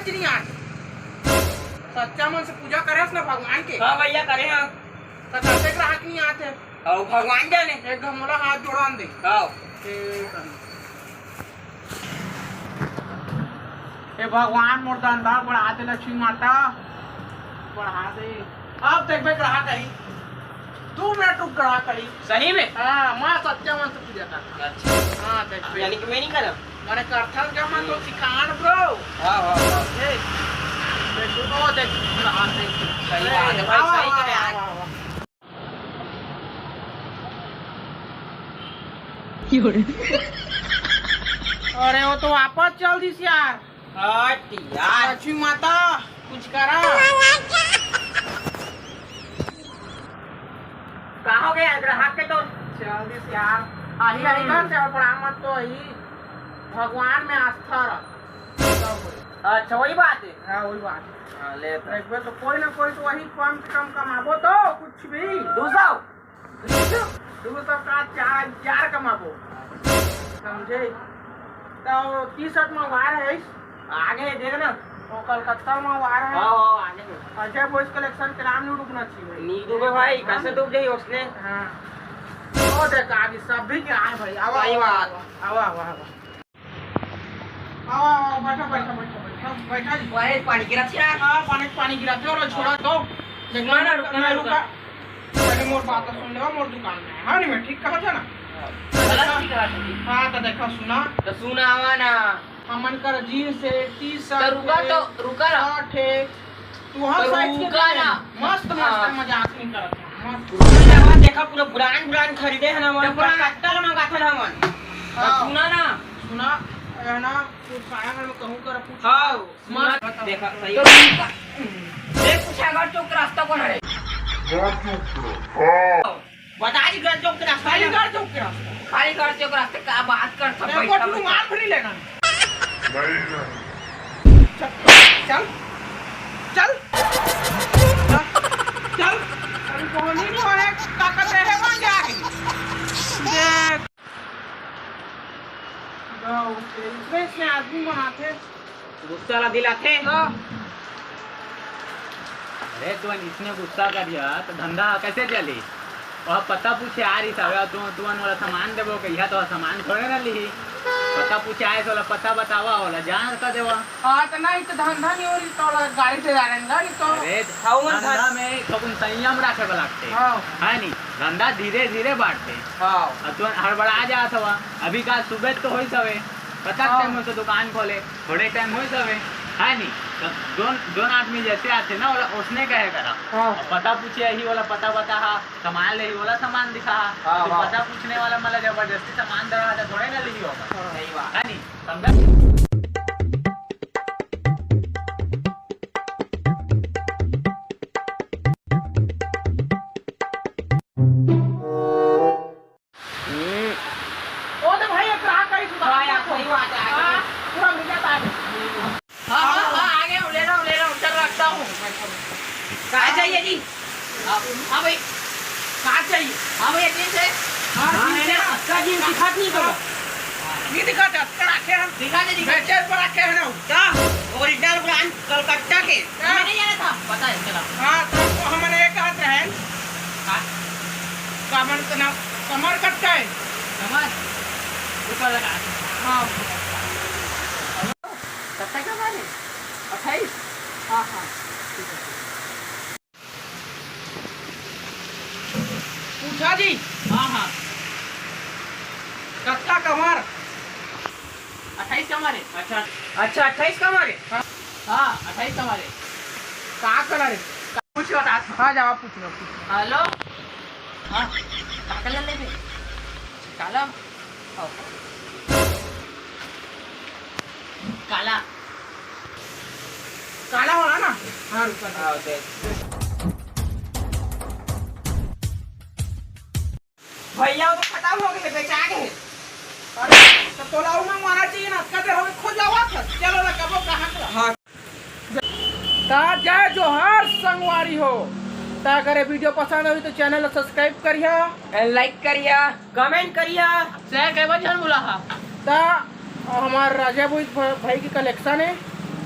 के चिड़िया आते सच्चा मन से पूजा करे ना भगवान के। हाँ भैया करे हैं। तो कैसे ग्राहक नहीं आते और भगवान जाने एक घमोला हाथ जोड़ा दे। हाँ हे भगवान मोर धंधा बढ़ा दे लक्ष्मी माता बढ़ा दे। अब देखबे ग्राहक आई 2 मिनट रुक ग्राहक आई। सही में? हाँ मैं सच्चा मन से पूजा करता। अच्छा हाँ देखबे यानी कि मैं नहीं करब मैंने करथन क्या मन तो सिखान ब्रो। हाँ हाँ देखो ओ देख ग्राहक देख सही बात है भाई, सही करे आज। अरे वो तो वापस चल दी यार। हट यार लक्ष्मी माता कुछ करा। कहाँ हो गया ग्राहक के तो? चल दी यार आही आही कर से और बड़ा मत तो ही भगवान में आस्था रख। अच्छा वही बात है। हाँ वही बात है। हाँ ले तो। देखबे तो कोई ना कोई तो वही कम से कम कमाबो तो कुछ भी 200 का 4 कमाबो समझे। तो टी-शर्ट मंगवा रहे आगे देख ना वो कलकत्ता मंगवा रहे हाँ हाँ आगे अजय बॉयज कलेक्शन के नाम नहीं डूबना चाहिए। नहीं डूबे भाई, कैसे डूब जाइए उसने। हाँ तो देख आगे सभी के आए भाई। आवा सही बात। आवा आवा आवा आवा बैठो बैठो बैठो बैठो बैठा जी। वही पानी गिरा थी यार। हाँ पानी गिराते और छोड़ा तो देखना ना रुका पहले मोर बात तो सुन ले मोर दुकान में। हाँ नहीं मैं ठीक कहा था ना। हाँ तो देखो सुना तो सुना हुआ ना हमन कर जीन्स है टी-शर्ट तो रुका ना शर्ट है तू हर तो साइज के रुका ना। मस्त हाँ। मस्त मजाक नहीं करत मस्त। देखा पूरा ब्रांड खरीदे है ना मन पूरा कट्टा मंगा था ना मन। सुना ना सुना है ना तू साया में कहूं कर पूछ। हाँ मस्त देखा सही देख पूछा अगर चौक रास्ता कौन है बता दी घर चौक रास्ता खाली कर चुप कर खाली घर चौक रास्ते का बात कर सब तेरे को तू मार भी नहीं लेना। चल चल चल कोनी को है ताकत है वहां जाए देख गाओ इसमें आदमी बनाते गुस्सा ला दिलाते। अरे तो इसने गुस्सा कर दिया तो धंधा कैसे चली। और पता पूछे आ रही था तू वाला सामान देवो कहिया तो सामान थोड़े ना ली पता पूछे आए तो पता बतावा वाला जान का देवा। हां तो नहीं तो धंधा नहीं हो रही तो गाड़ी से जा रहे नहीं तो अरे धंधा में कबून संयम रखे वाला लगते है नहीं धंधा धीरे धीरे बढ़ते। हां तो हड़बड़ा जात हवा अभी का सुबह तो होई सवे पता टाइम में तो दुकान खोले थोड़े टाइम होई सवे है नहीं दोन आदमी जैसे आते ना उसने कहे करा पता पूछे यही वाला पता बता सामान ले वाला सामान दिखा तो पता पूछने वाला मतलब जबरदस्ती सामान दे थोड़े ना ली होगा। सही बात है नहीं समझा। ओ तो भाई एक ग्राहक आई सुधा सही बात है पूरा मिल जाता है। हाँ आगे ले रहा हूँ चल रखता हूँ। कहाँ चाहिए जी? हाँ भाई कहाँ चाहिए? हाँ भैया जींस है। हाँ अच्छा जींस दिखात नहीं करो नहीं दिखाते अक्कड़ आखे हम दिखा दे बेचे पर आखे है ना क्या ओरिजिनल ब्रांड कलकत्ता के मैं नहीं जाना था पता है चला। हाँ तो हमने एक हाथ रहे कमर का नाम कमर कट्टा है समझ ऊपर लगा। हाँ कट्टा क्या बात है 28। हाँ हाँ पूछा जी। हाँ हाँ कट्टा कमर 28 कमारे। अच्छा अच्छा 28 कमारे। हाँ 28 हमारे कहाँ कलर है कुछ बता। हाँ जाओ पूछ लो हेलो हाँ का कलर ले काला काला काला वाला ना। हाँ रुका भैया तो खत्म हो गए बेचा गए। अरे तो तोलाऊ में मारा चाहिए ना कदे हमें खो जावा था चलो ना कबो कहाँ का। हाँ ता जय जोहार संगवारी हो ता अगर वीडियो पसंद हुई तो चैनल सब्सक्राइब करिए लाइक करिए कमेंट करिए शेयर के बचन बोला ता हमार राजा भाई की कलेक्शन है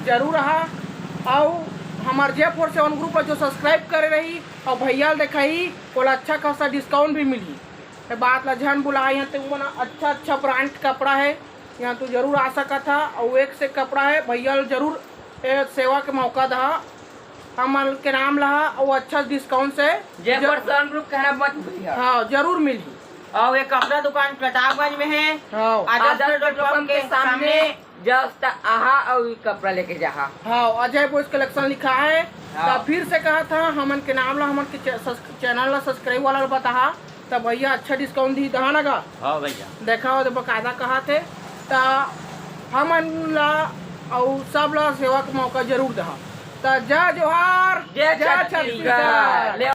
जरूर रहा। और हमार J4 7 ग्रुप जो सब्सक्राइब करे रही और भैया दिखाई को अच्छा खासा डिस्काउंट भी मिली। ये बात ला झन बुला, यहाँ तो मना अच्छा ब्रांड कपड़ा है, यहाँ तो जरूर आ सका था। और एक से कपड़ा है भैया जरूर सेवा के मौका दहा, हमार के नाम रहा और अच्छा डिस्काउंट से J4 7 ग्रुप कहना मत भूलिए। हाँ जरूर मिली। और ये कपड़ा दुकान प्रतापगंज में है, हाँ आदर्श पेट्रोल पंप के सामने जस्ट आहा और ये कपड़ा लेके जा। हाँ अजय बॉयज कलेक्शन लिखा है। हाँ। तो फिर से कहा था हमन के नाम ला, हमन के चैनल ला सब्सक्राइब वाला बता, तो भैया अच्छा डिस्काउंट दी दहा लगा। हाँ भैया देखा हो तो बकायदा कहा थे, तो हमन ला और सब ला सेवा का मौका जरूर दहा। तो जय जोहार, जय जय छत्तीसगढ़। छत्तीसगढ़।